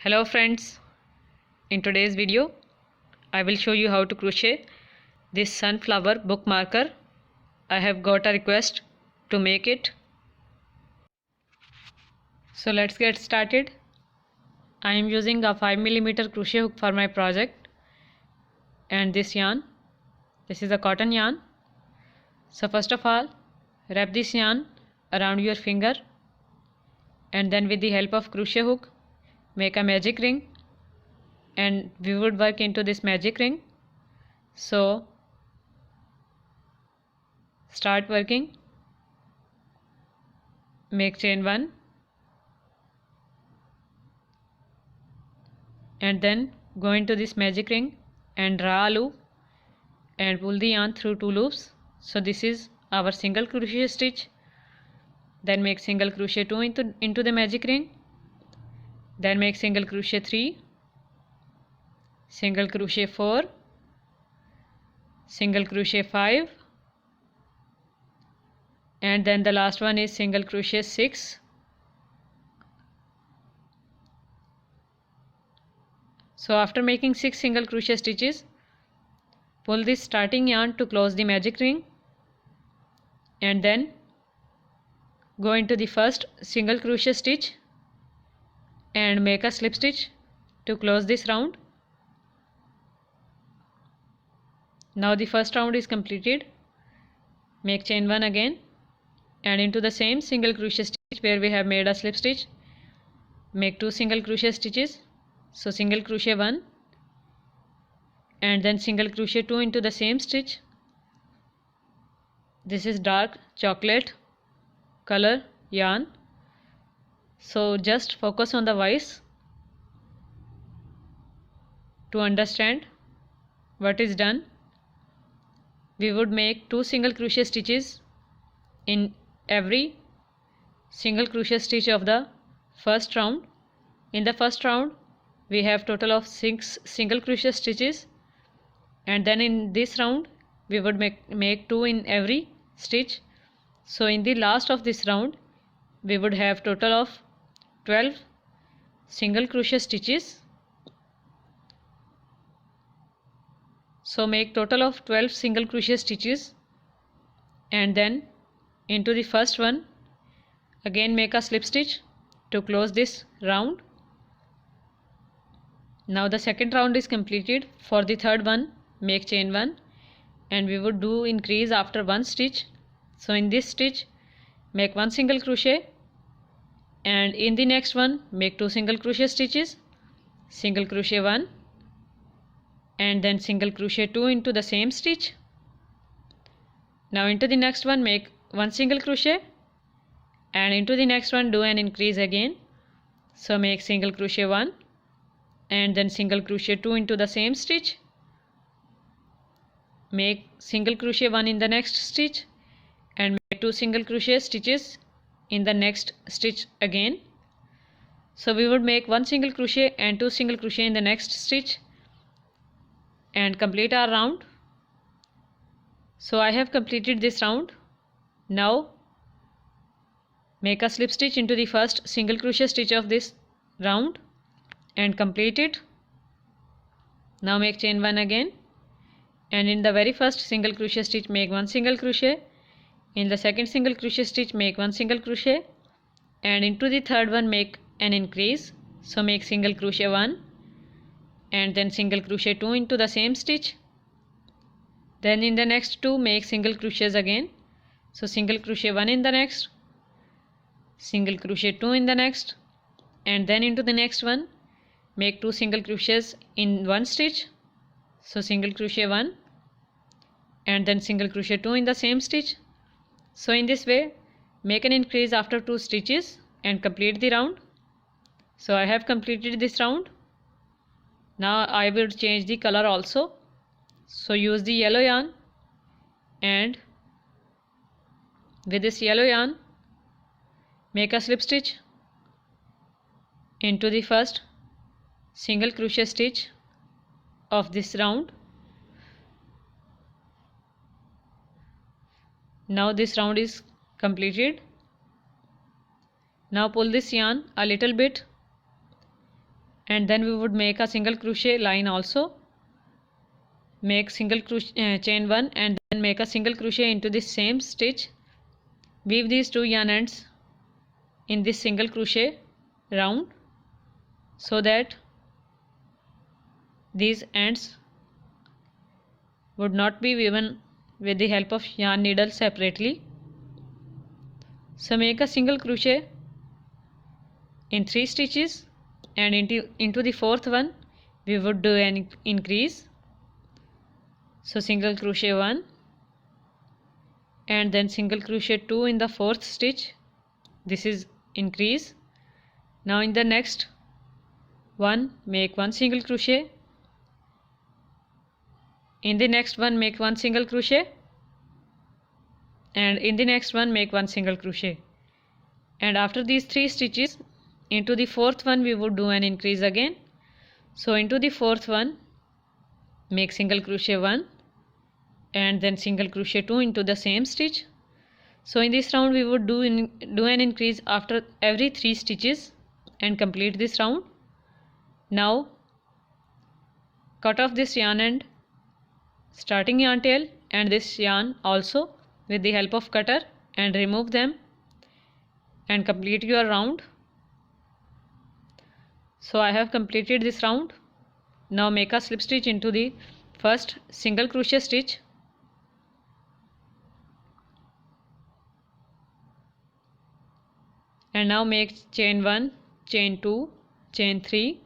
Hello friends, in today's video I will show you how to crochet this sunflower bookmarker. I have got a request to make it. So let's get started. I am using a 5mm crochet hook for my project and this yarn. This is a cotton yarn. So first of all, wrap this yarn around your finger and then with the help of crochet hook make a magic ring, and we would work into this magic ring. So start working, make chain 1 and then go into this magic ring and draw a loop and pull the yarn through 2 loops. So this is our single crochet stitch. Then make single crochet 2 into the magic ring, then make single crochet 3, single crochet 4, single crochet 5, and then the last one is single crochet 6. So after making 6 single crochet stitches, pull this starting yarn to close the magic ring and then go into the first single crochet stitch and make a slip stitch to close this round. Now the first round is completed. Make chain 1 again and into the same single crochet stitch where we have made a slip stitch, make 2 single crochet stitches. So single crochet 1 and then single crochet 2 into the same stitch. This is dark chocolate color yarn, so just focus on the voice to understand what is done. We would make 2 single crochet stitches in every single crochet stitch of the first round. In the first round we have total of 6 single crochet stitches, and then in this round we would make 2 in every stitch. So in the last of this round we would have total of 12 single crochet stitches. So make total of 12 single crochet stitches and then into the first one again make a slip stitch to close this round. Now the second round is completed. For the third one make chain 1 and we would do increase after 1 stitch. So in this stitch make 1 single crochet and in the next one make 2 single crochet stitches, single crochet 1 and then single crochet 2 into the same stitch. Now into the next one make 1 single crochet and into the next one do an increase again. So make single crochet 1 and then single crochet 2 into the same stitch, make single crochet 1 in the next stitch and make 2 single crochet stitches in the next stitch again. So we would make 1 single crochet and 2 single crochet in the next stitch and complete our round. So I have completed this round. Now make a slip stitch into the first single crochet stitch of this round and complete it. Now make chain 1 again and in the very first single crochet stitch make 1 single crochet, in the second single crochet stitch make 1 single crochet and into the third one make an increase. So make single crochet 1 and then single crochet 2 into the same stitch, then in the next 2 make single crochets again. So single crochet 1 in the next, single crochet 2 in the next, and then into the next one make 2 single crochets in one stitch. So single crochet 1 and then single crochet 2 in the same stitch. So in this way make an increase after 2 stitches and complete the round. So I have completed this round. Now I will change the color also. So use the yellow yarn and with this yellow yarn make a slip stitch into the first single crochet stitch of this round. Now this round is completed. Now pull this yarn a little bit and then we would make a single crochet line also. Make single crochet chain 1 and then make a single crochet into this same stitch. Weave these 2 yarn ends in this single crochet round so that these ends would not be woven with the help of yarn needle separately. So make a single crochet in 3 stitches, and into the 4th one we would do an increase. So single crochet 1 and then single crochet 2 in the 4th stitch. This is increase. Now in the next one make 1 single crochet. In the next one make 1 single crochet, and in the next one make 1 single crochet. And after these 3 stitches, into the 4th one we would do an increase again. So into the 4th one make single crochet 1 and then single crochet 2 into the same stitch. So in this round we would do an increase after every 3 stitches and complete this round. Now cut off this yarn end, starting yarn tail and this yarn also with the help of cutter, and remove them and complete your round. So I have completed this round. Now make a slip stitch into the first single crochet stitch, and now make chain 1, chain 2, chain 3,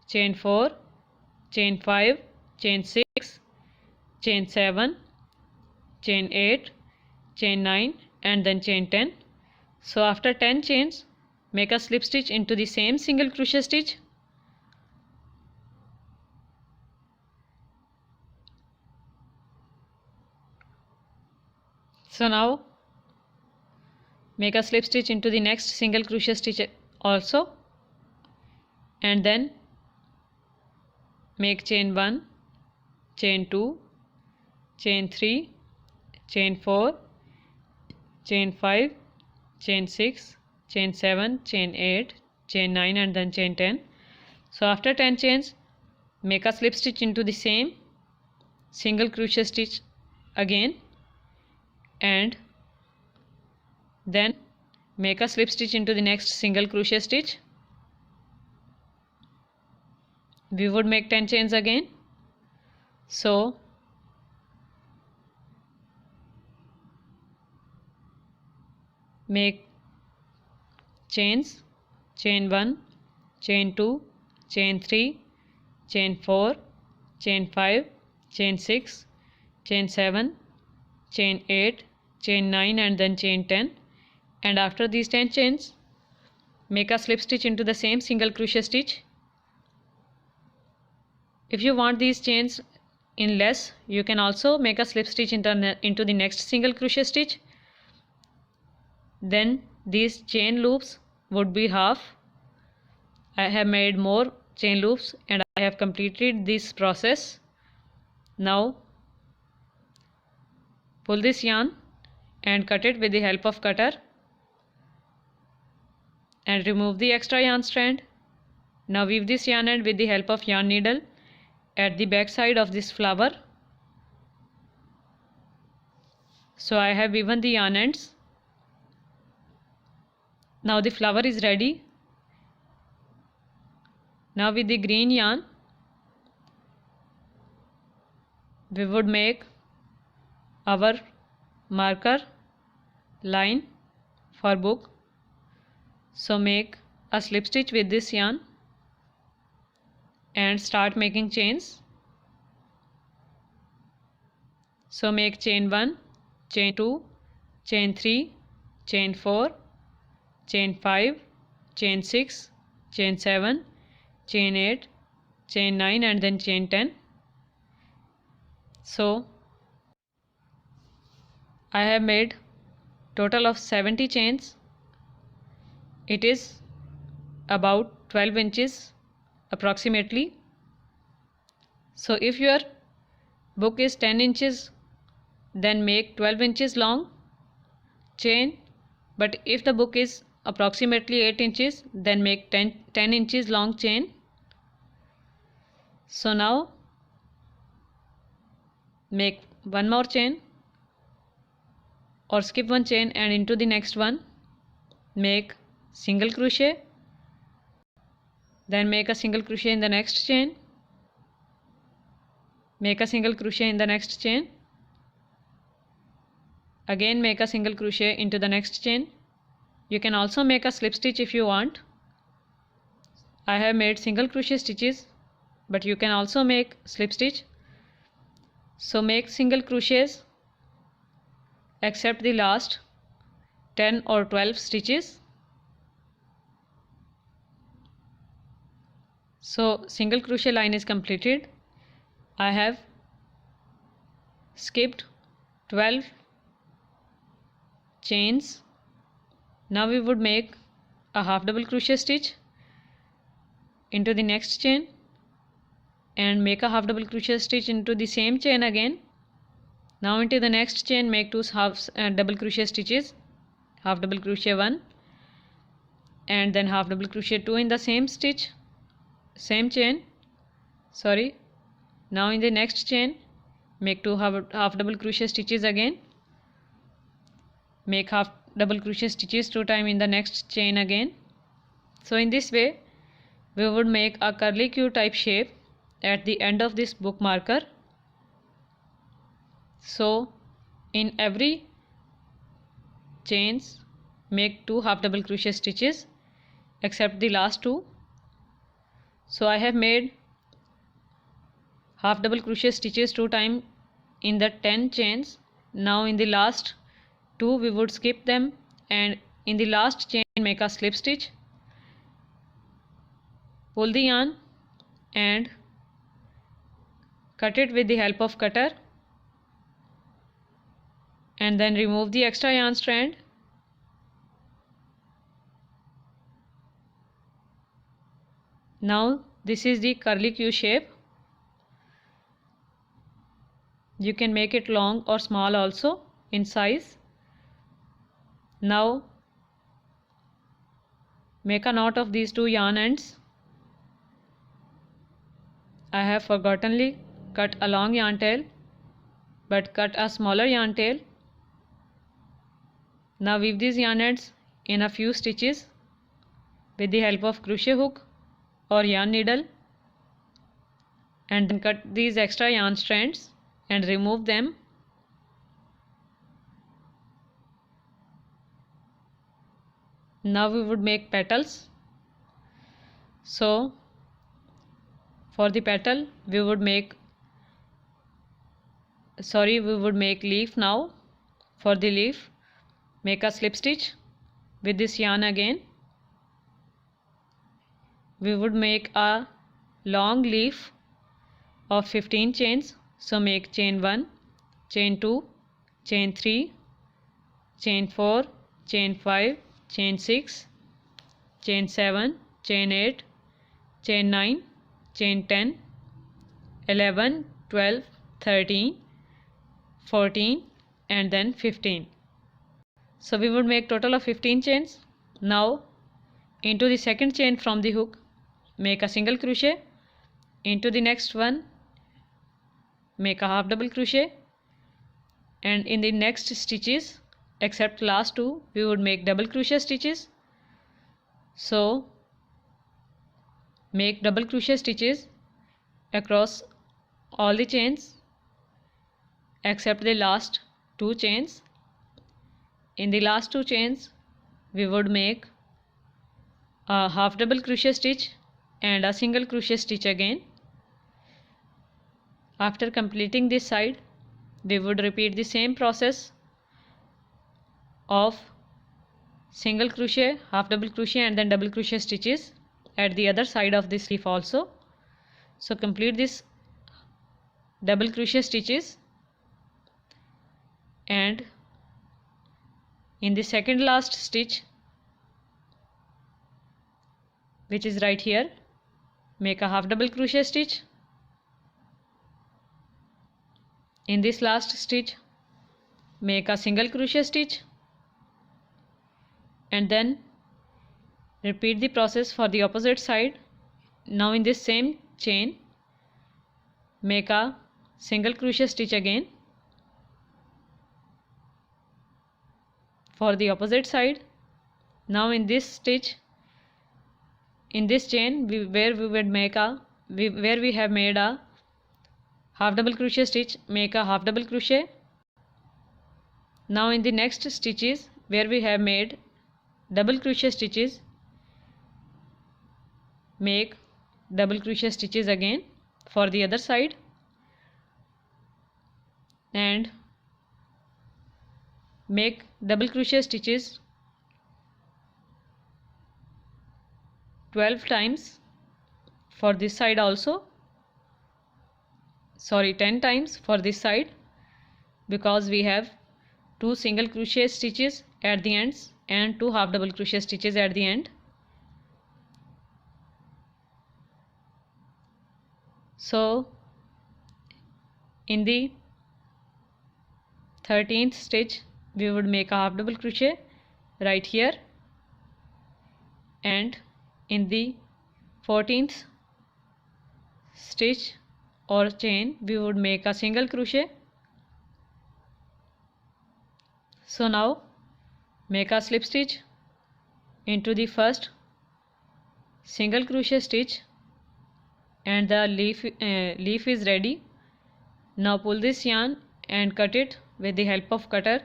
chain 4, chain 5, chain 6, chain 7, chain 8, chain 9 and then chain 10. So after 10 chains make a slip stitch into the same single crochet stitch, so now make a slip stitch into the next single crochet stitch also, and then make chain 1, chain 2, chain 3, chain 4, chain 5, chain 6, chain 7, chain 8, chain 9 and then chain 10. So after 10 chains make a slip stitch into the same single crochet stitch again, and then make a slip stitch into the next single crochet stitch. We would make 10 chains again. So make chains, chain 1, chain 2, chain 3, chain 4, chain 5, chain 6, chain 7, chain 8, chain 9 and then chain 10. And after these 10 chains make a slip stitch into the same single crochet stitch. If you want these chains in less, you can also make a slip stitch into the next single crochet stitch. Then these chain loops would be half. I have made more chain loops and I have completed this process. Now pull this yarn and cut it with the help of cutter, and remove the extra yarn strand. Now weave this yarn end with the help of yarn needle at the back side of this flower. So I have woven the yarn ends. Now the flower is ready. Now with the green yarn we would make our marker line for book. So make a slip stitch with this yarn and start making chains. So make chain 1, chain 2, chain 3, chain 4, chain 5, chain 6, chain 7, chain 8, chain 9 and then chain 10. So I have made total of 70 chains. It is about 12 inches approximately. So if your book is 10 inches, then make 12 inches long chain, but if the book is approximately 8 inches, then make 10 inches long chain. So now make one more chain or skip one chain and into the next one make single crochet, then make a single crochet in the next chain, make a single crochet in the next chain, again make a single crochet into the next chain. You can also make a slip stitch if you want. I have made single crochet stitches, but you can also make slip stitch. So make single crochets except the last 10 or 12 stitches. So single crochet line is completed. I have skipped 12 chains. Now we would make a half double crochet stitch into the next chain and make a half double crochet stitch into the same chain again. Now into the next chain make two double crochet stitches, half double crochet 1 and then half double crochet 2 in the same stitch, same chain, sorry. Now in the next chain make two half double crochet stitches again, make half double crochet stitches 2 times in the next chain again. So in this way we would make a curly Q type shape at the end of this book marker. So in every chains make 2 half double crochet stitches except the last 2. So I have made half double crochet stitches 2 times in the 10 chains. Now in the last 2 we would skip them and in the last chain make a slip stitch, pull the yarn and cut it with the help of cutter and then remove the extra yarn strand. Now this is the curly Q shape. You can make it long or small also in size. Now make a knot of these 2 yarn ends. I have forgottenly cut a long yarn tail but cut a smaller yarn tail. Now weave these yarn ends in a few stitches with the help of crochet hook or yarn needle and then cut these extra yarn strands and remove them. Now we would make petals. So for the petal we would make leaf. Now for the leaf make a slip stitch with this yarn again. We would make a long leaf of 15 chains. So make chain 1, chain 2, chain 3, chain 4, chain 5, chain 6, chain 7, chain 8, chain 9, chain 10, 11, 12, 13, 14 and then 15. So we would make total of 15 chains. Now into the second chain from the hook make a single crochet, into the next one make a half double crochet and in the next stitches except last 2 we would make double crochet stitches. So make double crochet stitches across all the chains except the last 2 chains. In the last 2 chains we would make a half double crochet stitch and a single crochet stitch again. After completing this side we would repeat the same process of single crochet, half double crochet and then double crochet stitches at the other side of this leaf also. So complete this double crochet stitches and in the second last stitch, which is right here, make a half double crochet stitch. In this last stitch make a single crochet stitch and then repeat the process for the opposite side. Now in this same chain make a single crochet stitch again for the opposite side. Now in this stitch, in this chain where we have made a half double crochet stitch, make a half double crochet. Now in the next stitches where we have made double crochet stitches, make double crochet stitches again for the other side, and make double crochet stitches 12 times for this side also, sorry 10 times for this side, because we have 2 single crochet stitches at the ends and 2 half double crochet stitches at the end. So in the 13th stitch we would make a half double crochet right here, and in the 14th stitch or chain we would make a single crochet. So now make a slip stitch into the first single crochet stitch, and the leaf is ready. Now pull this yarn and cut it with the help of cutter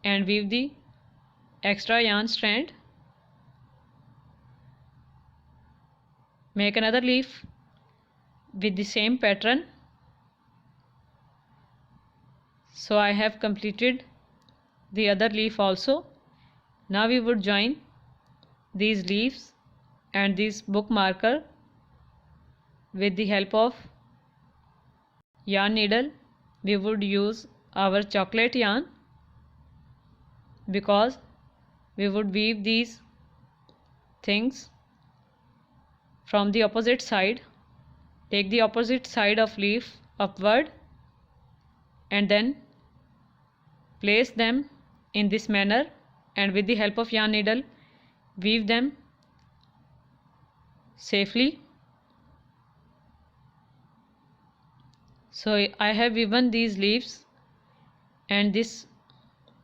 and weave the extra yarn strand. Make another leaf with the same pattern. So I have completed the other leaf also. Now we would join these leaves and this book marker with the help of yarn needle. We would use our chocolate yarn because we would weave these things from the opposite side. Take the opposite side of leaf upward and then place them in this manner, and with the help of yarn needle weave them safely. So I have woven these leaves and this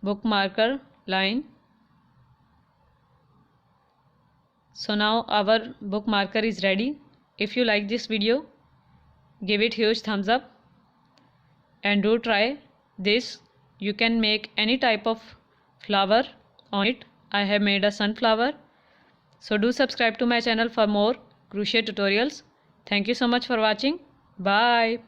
book marker line. So now our book marker is ready. If you like this video, give it huge thumbs up and do try this. You can make any type of flower on it. I have made a sunflower. So do subscribe to my channel for more crochet tutorials. Thank you so much for watching. Bye.